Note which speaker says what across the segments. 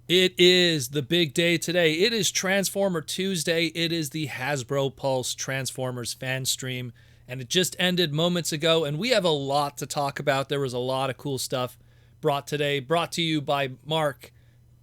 Speaker 1: It is the big day today. It is Transformer Tuesday. It is the Hasbro Pulse Transformers Fanstream, and it just ended moments ago, and we have a lot to talk about. There was a lot of cool stuff brought today, brought to you by Mark,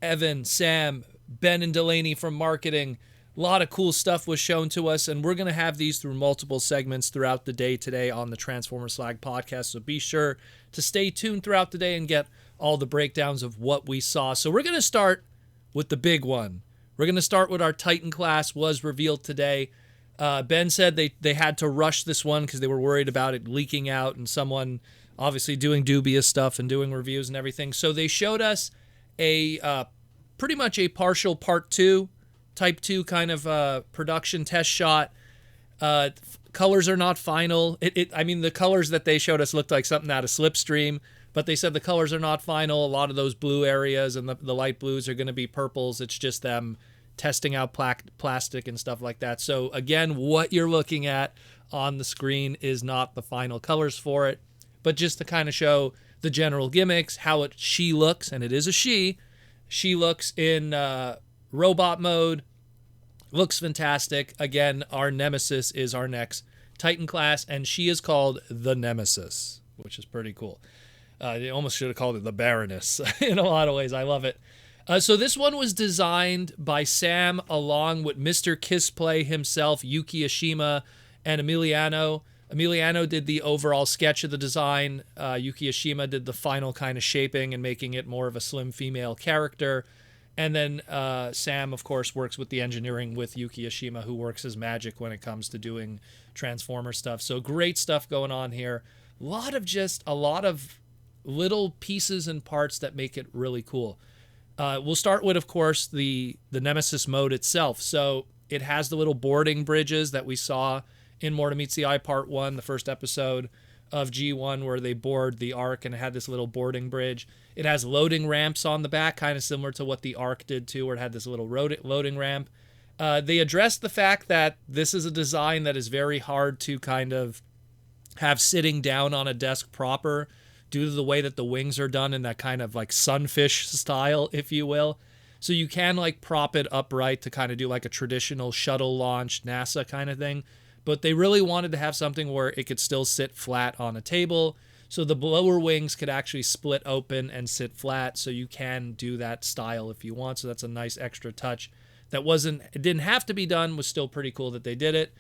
Speaker 1: Evan, Sam, Ben, and Delaney from marketing. A lot of cool stuff was shown to us, and we're going to have these through multiple segments throughout the day today on the Transformer Slag podcast. So be sure to stay tuned throughout the day and get all the breakdowns of what we saw. So we're going to start with the big one. We're going to start with our Titan class was revealed today. Ben said they had to rush this one because they were worried about it leaking out and someone obviously doing dubious stuff and doing reviews and everything. So they showed us a pretty much a partial part 2, type 2 kind of production test shot. Colors are not final. I mean, the colors that they showed us looked like something out of Slipstream, but they said the colors are not final. A lot of those blue areas and the light blues are going to be purples. It's just them testing out plastic and stuff like that. So again, what you're looking at on the screen is not the final colors for it, but just to kind of show the general gimmicks, how she looks, and it is a she. She looks in robot mode. Looks fantastic. Again, our Nemesis is our next Titan class, and she is called the Nemesis, which is pretty cool. They almost should have called it the Baroness in a lot of ways. I love it. So this one was designed by Sam along with Mr. Kissplay himself, Yuki Ashima, and Emiliano. Emiliano did the overall sketch of the design. Yuki Ashima did the final kind of shaping and making it more of a slim female character. And then Sam, of course, works with the engineering with Yuki Ashima, who works his magic when it comes to doing Transformer stuff. So great stuff going on here. A lot of little pieces and parts that make it really cool. We'll start with, of course, the Nemesis mode itself. So it has the little boarding bridges that we saw in Morta Meets the Eye Part 1, the first episode of G1, where they board the Ark and it had this little boarding bridge. It has loading ramps on the back, kind of similar to what the Ark did too, where it had this little loading ramp. They addressed the fact that this is a design that is very hard to kind of have sitting down on a desk proper due to the way that the wings are done in that kind of like sunfish style, if you will. So you can like prop it upright to kind of do like a traditional shuttle launch NASA kind of thing. But they really wanted to have something where it could still sit flat on a table. So the lower wings could actually split open and sit flat. So you can do that style if you want. So that's a nice extra touch. It didn't have to be done, was still pretty cool that they did it.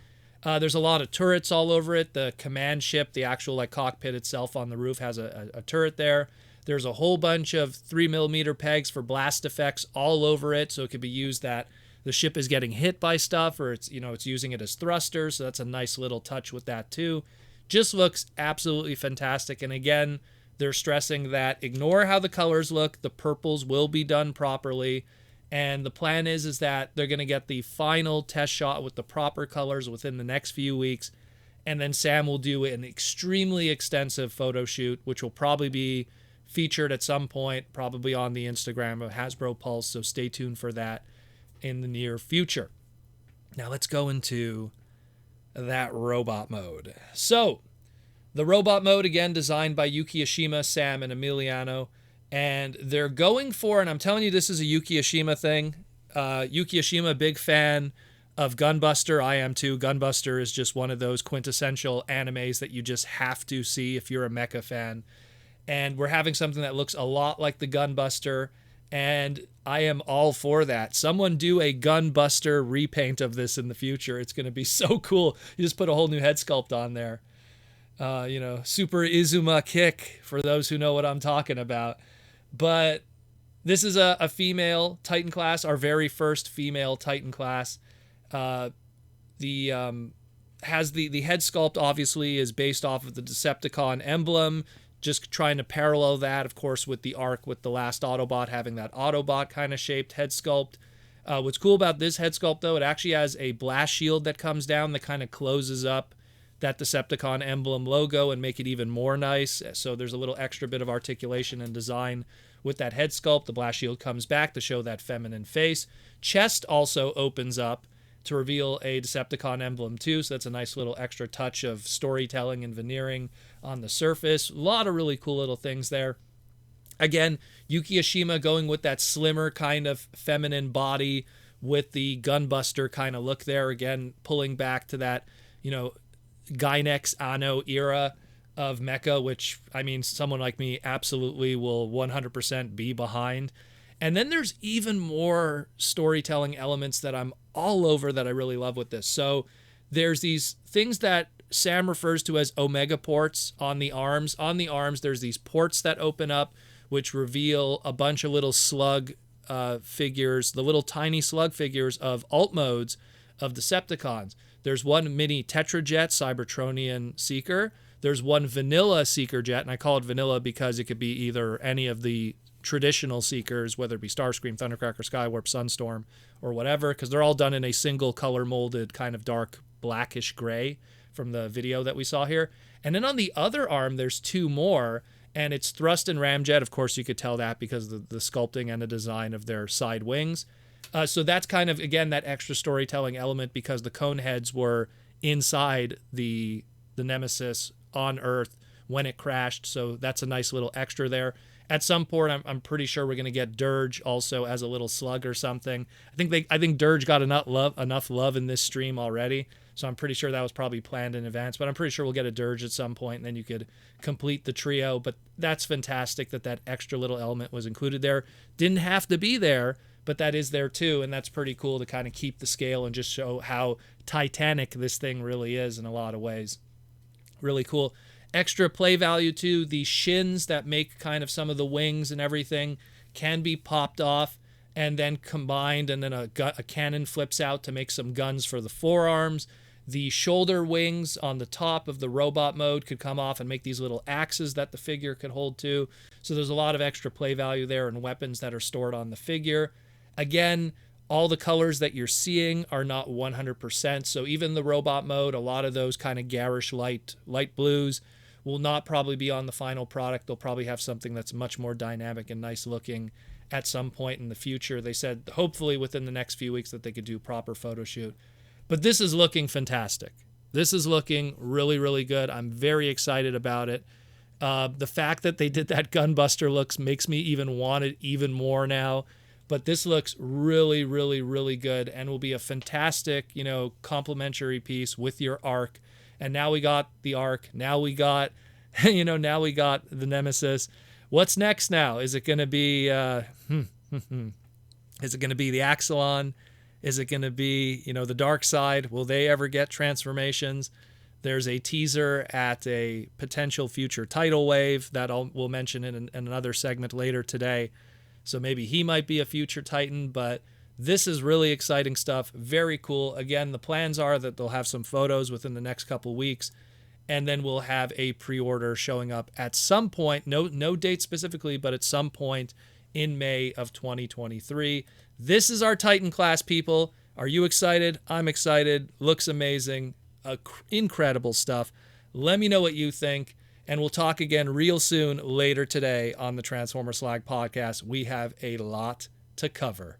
Speaker 1: There's a lot of turrets all over it. The command ship, the actual like cockpit itself on the roof has a turret there. There's a whole bunch of 3mm pegs for blast effects all over it. So it could be used that the ship is getting hit by stuff, or it's using it as thrusters. So that's a nice little touch with that too. Just looks absolutely fantastic. And again, they're stressing that ignore how the colors look. The purples will be done properly. And the plan is that they're going to get the final test shot with the proper colors within the next few weeks. And then Sam will do an extremely extensive photo shoot, which will probably be featured at some point, probably on the Instagram of Hasbro Pulse. So stay tuned for that in the near future. Now let's go into that robot mode. So the robot mode, again, designed by Yuki Ashima, Sam, and Emiliano. And they're going for, and I'm telling you, this is a Yuki Ashima thing. Yuki Ashima, big fan of Gunbuster. I am too. Gunbuster is just one of those quintessential animes that you just have to see if you're a mecha fan. And we're having something that looks a lot like the Gunbuster, and I am all for that. Someone do a Gunbuster repaint of this in the future. It's going to be so cool. You just put a whole new head sculpt on there. Super Izuma kick, for those who know what I'm talking about. But this is a female Titan class, our very first female Titan class. Has the head sculpt obviously is based off of the Decepticon emblem, just trying to parallel that, of course, with the Ark, with the last Autobot having that Autobot kind of shaped head sculpt. What's cool about this head sculpt, though, it actually has a blast shield that comes down that kind of closes up that Decepticon emblem logo and make it even more nice. So there's a little extra bit of articulation and design with that head sculpt. The blast shield comes back to show that feminine face. Chest also opens up to reveal a Decepticon emblem too, so that's a nice little extra touch of storytelling and veneering on the surface. A lot of really cool little things there. Again, Yuki Oshima going with that slimmer kind of feminine body with the gunbuster kind of look there. Again, pulling back to that, Gynex Anno era of mecha, which, I mean, someone like me absolutely will 100% be behind. And then there's even more storytelling elements that I'm all over that I really love with this. So there's these things that Sam refers to as Omega ports on the arms. On the arms, there's these ports that open up, which reveal a bunch of little slug figures, the little tiny slug figures of alt modes of Decepticons. There's one mini Tetrajet Cybertronian Seeker. There's one vanilla Seeker Jet, and I call it vanilla because it could be either any of the traditional Seekers, whether it be Starscream, Thundercracker, Skywarp, Sunstorm, or whatever, because they're all done in a single color molded kind of dark blackish gray from the video that we saw here. And then on the other arm, there's two more, and it's Thrust and Ramjet. Of course, you could tell that because of the sculpting and the design of their side wings. So that's kind of, again, that extra storytelling element because the cone heads were inside the Nemesis on Earth when it crashed. So that's a nice little extra there. At some point, I'm pretty sure we're going to get Dirge also as a little slug or something. I think Dirge got enough love in this stream already. So I'm pretty sure that was probably planned in advance. But I'm pretty sure we'll get a Dirge at some point, and then you could complete the trio. But that's fantastic that extra little element was included there. Didn't have to be there, but that is there too. And that's pretty cool to kind of keep the scale and just show how titanic this thing really is in a lot of ways. Really cool. Extra play value too. The shins that make kind of some of the wings and everything can be popped off and then combined, and then a cannon flips out to make some guns for the forearms. The shoulder wings on the top of the robot mode could come off and make these little axes that the figure could hold to. So there's a lot of extra play value there and weapons that are stored on the figure. Again, all the colors that you're seeing are not 100%. So even the robot mode, a lot of those kind of garish light blues will not probably be on the final product. They'll probably have something that's much more dynamic and nice looking at some point in the future. They said hopefully within the next few weeks that they could do proper photo shoot. But this is looking fantastic. This is looking really, really good. I'm very excited about it. The fact that they did that gunbuster looks makes me even want it even more now. But this looks really, really, really good and will be a fantastic, complementary piece with your arc. And now we got the arc. Now we got, now we got the Nemesis. What's next now? Is it going to be, is it going to be the Axelon? Is it going to be, the dark side? Will they ever get transformations? There's a teaser at a potential future tidal wave that we'll mention in another segment later today. So maybe he might be a future Titan, but this is really exciting stuff. Very cool. Again, the plans are that they'll have some photos within the next couple weeks, and then we'll have a pre-order showing up at some point, no date specifically, but at some point in May of 2023. This is our Titan class, people. Are you excited? I'm excited. Looks amazing. Incredible stuff. Let me know what you think. And we'll talk again real soon later today on the Transformer Slag podcast. We have a lot to cover.